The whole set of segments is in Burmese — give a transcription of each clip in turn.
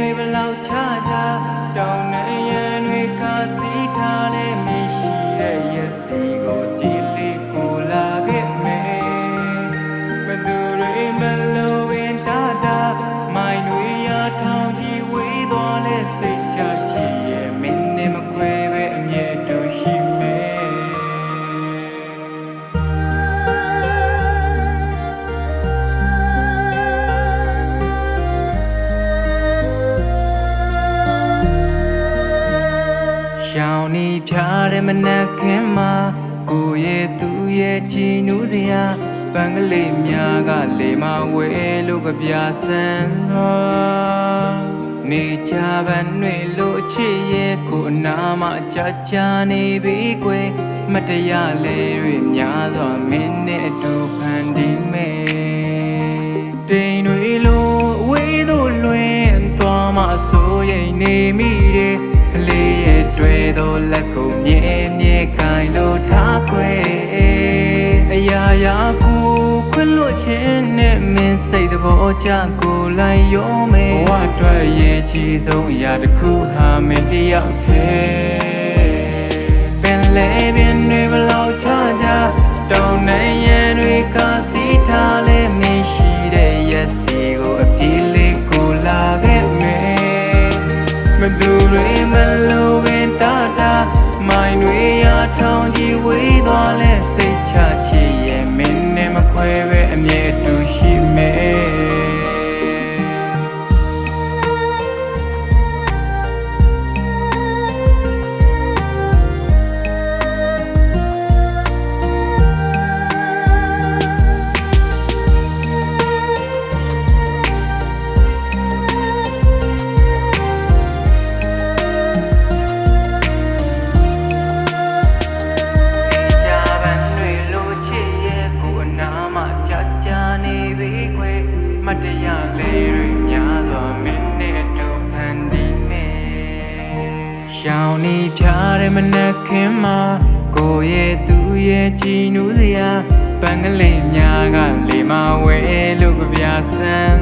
တွေဘလောက်ချချတောင်းနေရန်တွေကစီးထားလဲမရှိတဲ့ရက်စီကိုဒီလေးကိုလာခဲ့မယ်ဘသူတွေမလို့ဝင်တာတာမိုင်းတွေရထောင်ကြီးဝေးသွားလဲစိတ်ချချီရဲ့မင်းနဲ့မခွဲပဲအမြဲတူရှိမယ်ရှောင်းနေဖြားတဲ့မနက်ခင်းမှာကိုရဲ့သူရဲ့ချီနူးစရာပန်းကလေးများကလေမဝဲလို့ကြပြဆန်းနေချပန်းတွေလို့ချစ်ရဲ့ကိုအနာမကြကြနေပြီကွယ်မတရားလေးတွေများစွာမင်းနဲ့အတူဖန်တီးမယ်တိမ်တွေလို့အဝေးသို့လွင်သွားမှဆိုရင်နေမိတယ်ကလေးရဲ့တွေ့တော့လက်ကိုမြဲမြဲခိုင်လို့ထားခွဲအရာရာကိုခွင့်လို့ခြင်းနဲ့မင်းစိတ်သဘောကျကိုလိုက်ရောမယ်ဘဝအတွက်ရေးချီဆုံးအရာတစ်ခုဟာမင်းတယောက်သေးပင်လေပင်တွေဘလောက်ချချတောင်းနိုင်ရန်တွေကစီးထားလဲမရှိတဲ့ရက်စီကိုအပြေးလေးကိုလာခဲ့မယ်မသူတွေမလို့ဝင်တာတာမိုင်းတွေရထောင်ကြီးဝေးသွားလဲစိတ်ချချီရဲ့မင်းနဲ့မခွဲပဲအမြဲတူရှိမယ်မတရားလေးတွေများစွာမင်းနဲ့တူဖန်တီးမယ်ရှောင်းနေဖြားတဲ့မနက်ခင်းမှာကိုရဲ့သူရဲ့ချီနူးစရာပန်းကလေးများကလေမဝဲလို့ကြပြဆန်း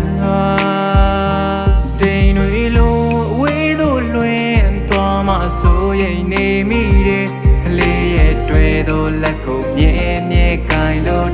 တိမ်တွေလို့အဝေးသို့လွင်သွားမှဆိုရင်နေမိတယ်ကလေးရဲ့တွေ့တော့လက်ကိုမြဲမြဲခိုင်လို့